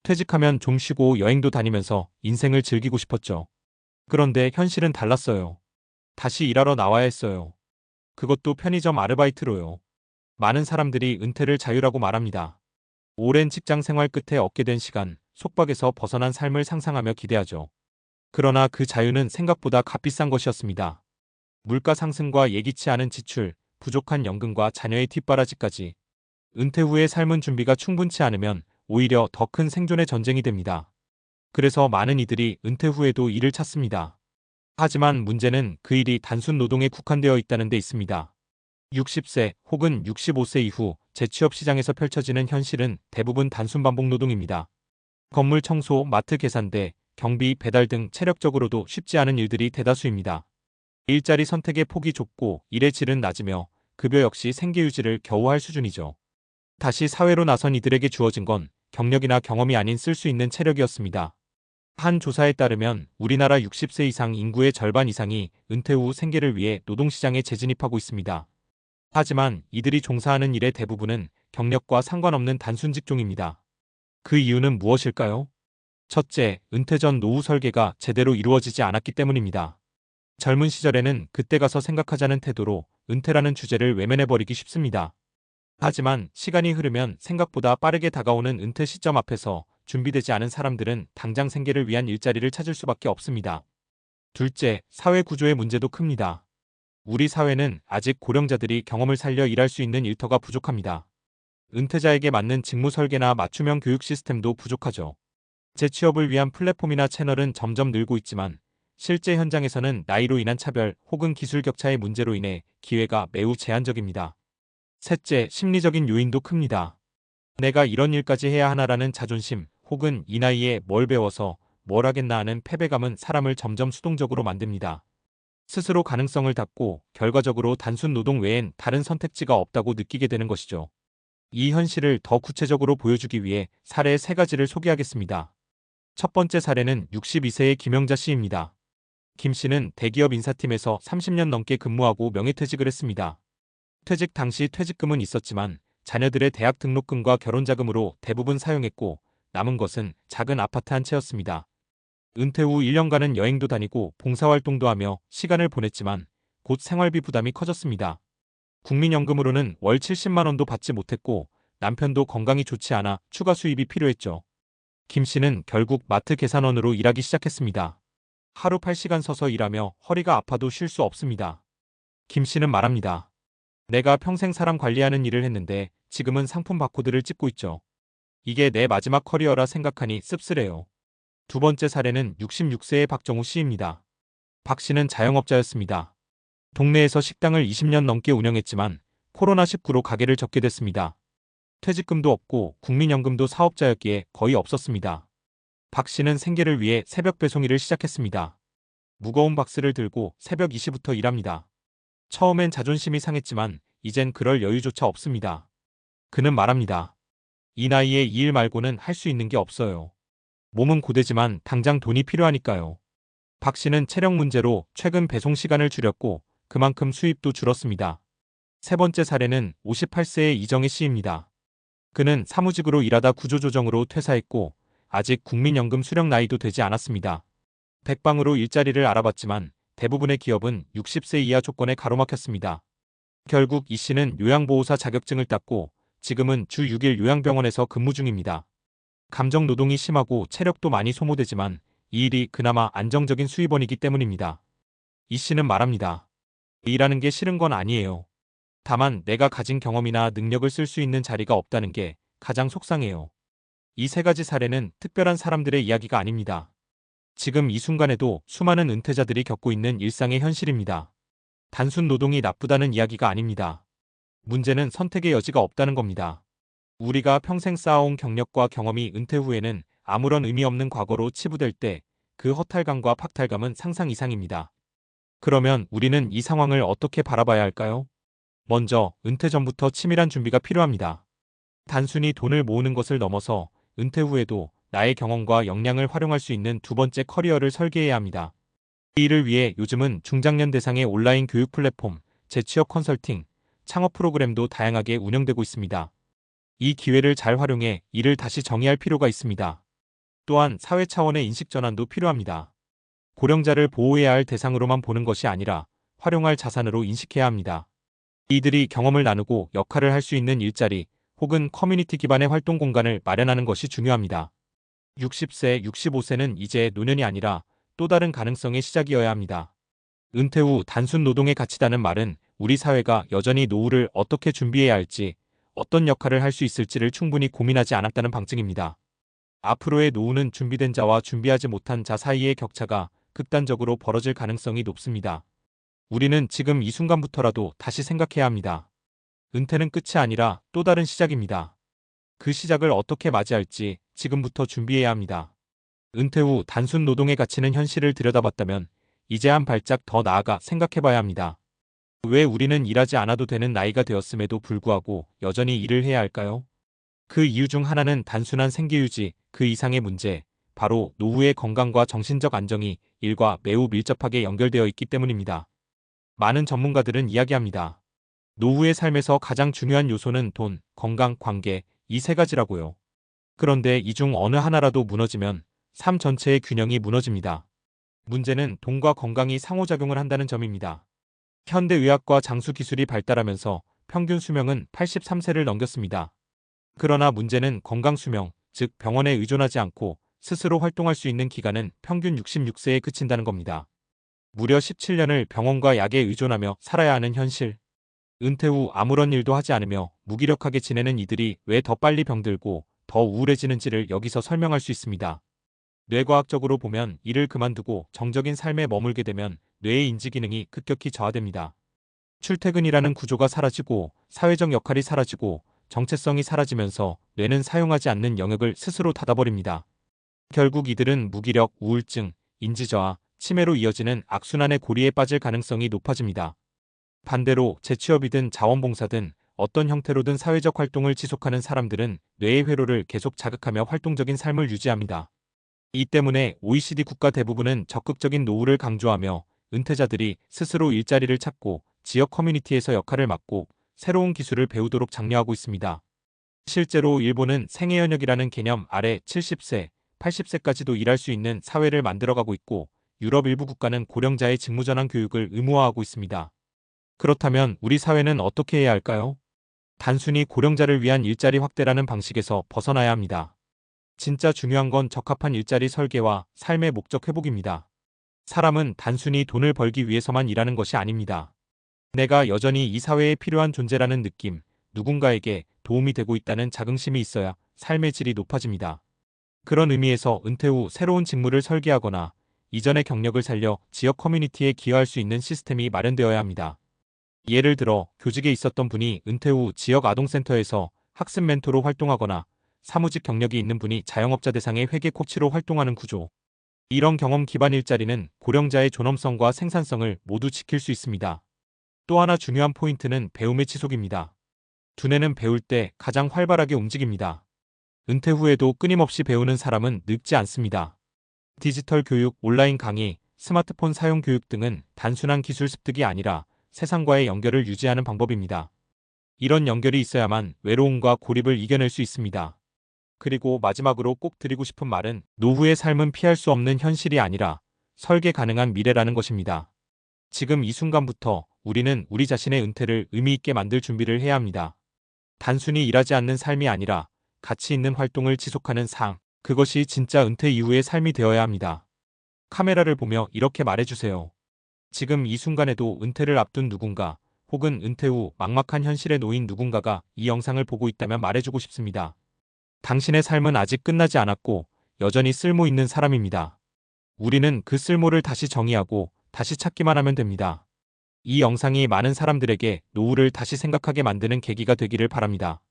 퇴직하면 좀 쉬고 여행도 다니면서 인생을 즐기고 싶었죠. 그런데 현실은 달랐어요. 다시 일하러 나와야 했어요. 그것도 편의점 아르바이트로요. 많은 사람들이 은퇴를 자유라고 말합니다. 오랜 직장 생활 끝에 얻게 된 시간, 속박에서 벗어난 삶을 상상하며 기대하죠. 그러나 그 자유는 생각보다 값비싼 것이었습니다. 물가 상승과 예기치 않은 지출, 부족한 연금과 자녀의 뒷바라지까지. 은퇴 후의 삶은 준비가 충분치 않으면 오히려 더 큰 생존의 전쟁이 됩니다. 그래서 많은 이들이 은퇴 후에도 일을 찾습니다. 하지만 문제는 그 일이 단순 노동에 국한되어 있다는 데 있습니다. 60세 혹은 65세 이후 재취업 시장에서 펼쳐지는 현실은 대부분 단순 반복 노동입니다. 건물 청소, 마트 계산대, 경비, 배달 등 체력적으로도 쉽지 않은 일들이 대다수입니다. 일자리 선택의 폭이 좁고 일의 질은 낮으며 급여 역시 생계 유지를 겨우 할 수준이죠. 다시 사회로 나선 이들에게 주어진 건 경력이나 경험이 아닌 쓸 수 있는 체력이었습니다. 한 조사에 따르면 우리나라 60세 이상 인구의 절반 이상이 은퇴 후 생계를 위해 노동시장에 재진입하고 있습니다. 하지만 이들이 종사하는 일의 대부분은 경력과 상관없는 단순 직종입니다. 그 이유는 무엇일까요? 첫째, 은퇴 전 노후 설계가 제대로 이루어지지 않았기 때문입니다. 젊은 시절에는 그때 가서 생각하자는 태도로 은퇴라는 주제를 외면해버리기 쉽습니다. 하지만 시간이 흐르면 생각보다 빠르게 다가오는 은퇴 시점 앞에서 준비되지 않은 사람들은 당장 생계를 위한 일자리를 찾을 수밖에 없습니다. 둘째, 사회 구조의 문제도 큽니다. 우리 사회는 아직 고령자들이 경험을 살려 일할 수 있는 일터가 부족합니다. 은퇴자에게 맞는 직무 설계나 맞춤형 교육 시스템도 부족하죠. 재취업을 위한 플랫폼이나 채널은 점점 늘고 있지만 실제 현장에서는 나이로 인한 차별 혹은 기술 격차의 문제로 인해 기회가 매우 제한적입니다. 셋째, 심리적인 요인도 큽니다. 내가 이런 일까지 해야 하나라는 자존심 혹은 이 나이에 뭘 배워서 뭘 하겠나 하는 패배감은 사람을 점점 수동적으로 만듭니다. 스스로 가능성을 닫고 결과적으로 단순 노동 외엔 다른 선택지가 없다고 느끼게 되는 것이죠. 이 현실을 더 구체적으로 보여주기 위해 사례 3가지를 소개하겠습니다. 첫 번째 사례는 62세의 김영자 씨입니다. 김 씨는 대기업 인사팀에서 30년 넘게 근무하고 명예퇴직을 했습니다. 퇴직 당시 퇴직금은 있었지만 자녀들의 대학 등록금과 결혼자금으로 대부분 사용했고 남은 것은 작은 아파트 한 채였습니다. 은퇴 후 1년간은 여행도 다니고 봉사활동도 하며 시간을 보냈지만 곧 생활비 부담이 커졌습니다. 국민연금으로는 월 70만 원도 받지 못했고 남편도 건강이 좋지 않아 추가 수입이 필요했죠. 김 씨는 결국 마트 계산원으로 일하기 시작했습니다. 하루 8시간 서서 일하며 허리가 아파도 쉴 수 없습니다. 김 씨는 말합니다. 내가 평생 사람 관리하는 일을 했는데 지금은 상품 바코드를 찍고 있죠. 이게 내 마지막 커리어라 생각하니 씁쓸해요. 두 번째 사례는 66세의 박정우 씨입니다. 박 씨는 자영업자였습니다. 동네에서 식당을 20년 넘게 운영했지만 코로나19로 가게를 접게 됐습니다. 퇴직금도 없고 국민연금도 사업자였기에 거의 없었습니다. 박 씨는 생계를 위해 새벽 배송 일을 시작했습니다. 무거운 박스를 들고 새벽 2시부터 일합니다. 처음엔 자존심이 상했지만 이젠 그럴 여유조차 없습니다. 그는 말합니다. 이 나이에 이 일 말고는 할 수 있는 게 없어요. 몸은 고되지만 당장 돈이 필요하니까요. 박 씨는 체력 문제로 최근 배송 시간을 줄였고 그만큼 수입도 줄었습니다. 세 번째 사례는 58세의 이정혜 씨입니다. 그는 사무직으로 일하다 구조조정으로 퇴사했고 아직 국민연금 수령 나이도 되지 않았습니다. 백방으로 일자리를 알아봤지만 대부분의 기업은 60세 이하 조건에 가로막혔습니다. 결국 이 씨는 요양보호사 자격증을 땄고 지금은 주 6일 요양병원에서 근무 중입니다. 감정 노동이 심하고 체력도 많이 소모되지만 이 일이 그나마 안정적인 수입원이기 때문입니다. 이 씨는 말합니다. 일하는 게 싫은 건 아니에요. 다만 내가 가진 경험이나 능력을 쓸 수 있는 자리가 없다는 게 가장 속상해요. 이 3가지 사례는 특별한 사람들의 이야기가 아닙니다. 지금 이 순간에도 수많은 은퇴자들이 겪고 있는 일상의 현실입니다. 단순 노동이 나쁘다는 이야기가 아닙니다. 문제는 선택의 여지가 없다는 겁니다. 우리가 평생 쌓아온 경력과 경험이 은퇴 후에는 아무런 의미 없는 과거로 치부될 때 그 허탈감과 박탈감은 상상 이상입니다. 그러면 우리는 이 상황을 어떻게 바라봐야 할까요? 먼저 은퇴 전부터 치밀한 준비가 필요합니다. 단순히 돈을 모으는 것을 넘어서 은퇴 후에도 나의 경험과 역량을 활용할 수 있는 두 번째 커리어를 설계해야 합니다. 이 일을 위해 요즘은 중장년 대상의 온라인 교육 플랫폼, 재취업 컨설팅, 창업 프로그램도 다양하게 운영되고 있습니다. 이 기회를 잘 활용해 일을 다시 정의할 필요가 있습니다. 또한 사회 차원의 인식 전환도 필요합니다. 고령자를 보호해야 할 대상으로만 보는 것이 아니라 활용할 자산으로 인식해야 합니다. 이들이 경험을 나누고 역할을 할 수 있는 일자리 혹은 커뮤니티 기반의 활동 공간을 마련하는 것이 중요합니다. 60세, 65세는 이제 노년이 아니라 또 다른 가능성의 시작이어야 합니다. 은퇴 후 단순 노동의 가치다는 말은 우리 사회가 여전히 노후를 어떻게 준비해야 할지, 어떤 역할을 할 수 있을지를 충분히 고민하지 않았다는 방증입니다. 앞으로의 노후는 준비된 자와 준비하지 못한 자 사이의 격차가 극단적으로 벌어질 가능성이 높습니다. 우리는 지금 이 순간부터라도 다시 생각해야 합니다. 은퇴는 끝이 아니라 또 다른 시작입니다. 그 시작을 어떻게 맞이할지 지금부터 준비해야 합니다. 은퇴 후 단순 노동의 가치는 현실을 들여다봤다면 이제 한 발짝 더 나아가 생각해봐야 합니다. 왜 우리는 일하지 않아도 되는 나이가 되었음에도 불구하고 여전히 일을 해야 할까요? 그 이유 중 하나는 단순한 생계유지, 그 이상의 문제, 바로 노후의 건강과 정신적 안정이 일과 매우 밀접하게 연결되어 있기 때문입니다. 많은 전문가들은 이야기합니다. 노후의 삶에서 가장 중요한 요소는 돈, 건강, 관계, 이 세 가지라고요. 그런데 이 중 어느 하나라도 무너지면 삶 전체의 균형이 무너집니다. 문제는 돈과 건강이 상호작용을 한다는 점입니다. 현대의학과 장수기술이 발달하면서 평균 수명은 83세를 넘겼습니다. 그러나 문제는 건강수명, 즉 병원에 의존하지 않고 스스로 활동할 수 있는 기간은 평균 66세에 그친다는 겁니다. 무려 17년을 병원과 약에 의존하며 살아야 하는 현실. 은퇴 후 아무런 일도 하지 않으며 무기력하게 지내는 이들이 왜 더 빨리 병들고 더 우울해지는지를 여기서 설명할 수 있습니다. 뇌과학적으로 보면 일을 그만두고 정적인 삶에 머물게 되면 뇌의 인지 기능이 급격히 저하됩니다. 출퇴근이라는 구조가 사라지고 사회적 역할이 사라지고 정체성이 사라지면서 뇌는 사용하지 않는 영역을 스스로 닫아버립니다. 결국 이들은 무기력, 우울증, 인지저하, 치매로 이어지는 악순환의 고리에 빠질 가능성이 높아집니다. 반대로 재취업이든 자원봉사든 어떤 형태로든 사회적 활동을 지속하는 사람들은 뇌의 회로를 계속 자극하며 활동적인 삶을 유지합니다. 이 때문에 OECD 국가 대부분은 적극적인 노후를 강조하며 은퇴자들이 스스로 일자리를 찾고 지역 커뮤니티에서 역할을 맡고 새로운 기술을 배우도록 장려하고 있습니다. 실제로 일본은 생애연역이라는 개념 아래 70세, 80세까지도 일할 수 있는 사회를 만들어가고 있고 유럽 일부 국가는 고령자의 직무전환 교육을 의무화하고 있습니다. 그렇다면 우리 사회는 어떻게 해야 할까요? 단순히 고령자를 위한 일자리 확대라는 방식에서 벗어나야 합니다. 진짜 중요한 건 적합한 일자리 설계와 삶의 목적 회복입니다. 사람은 단순히 돈을 벌기 위해서만 일하는 것이 아닙니다. 내가 여전히 이 사회에 필요한 존재라는 느낌, 누군가에게 도움이 되고 있다는 자긍심이 있어야 삶의 질이 높아집니다. 그런 의미에서 은퇴 후 새로운 직무를 설계하거나 이전의 경력을 살려 지역 커뮤니티에 기여할 수 있는 시스템이 마련되어야 합니다. 예를 들어 교직에 있었던 분이 은퇴 후 지역 아동센터에서 학습 멘토로 활동하거나 사무직 경력이 있는 분이 자영업자 대상의 회계 코치로 활동하는 구조. 이런 경험 기반 일자리는 고령자의 존엄성과 생산성을 모두 지킬 수 있습니다. 또 하나 중요한 포인트는 배움의 지속입니다. 두뇌는 배울 때 가장 활발하게 움직입니다. 은퇴 후에도 끊임없이 배우는 사람은 늙지 않습니다. 디지털 교육, 온라인 강의, 스마트폰 사용 교육 등은 단순한 기술 습득이 아니라 세상과의 연결을 유지하는 방법입니다. 이런 연결이 있어야만 외로움과 고립을 이겨낼 수 있습니다. 그리고 마지막으로 꼭 드리고 싶은 말은 노후의 삶은 피할 수 없는 현실이 아니라 설계 가능한 미래라는 것입니다. 지금 이 순간부터 우리는 우리 자신의 은퇴를 의미 있게 만들 준비를 해야 합니다. 단순히 일하지 않는 삶이 아니라 가치 있는 활동을 지속하는 삶, 그것이 진짜 은퇴 이후의 삶이 되어야 합니다. 카메라를 보며 이렇게 말해주세요. 지금 이 순간에도 은퇴를 앞둔 누군가, 혹은 은퇴 후 막막한 현실에 놓인 누군가가 이 영상을 보고 있다면 말해주고 싶습니다. 당신의 삶은 아직 끝나지 않았고 여전히 쓸모 있는 사람입니다. 우리는 그 쓸모를 다시 정의하고 다시 찾기만 하면 됩니다. 이 영상이 많은 사람들에게 노후를 다시 생각하게 만드는 계기가 되기를 바랍니다.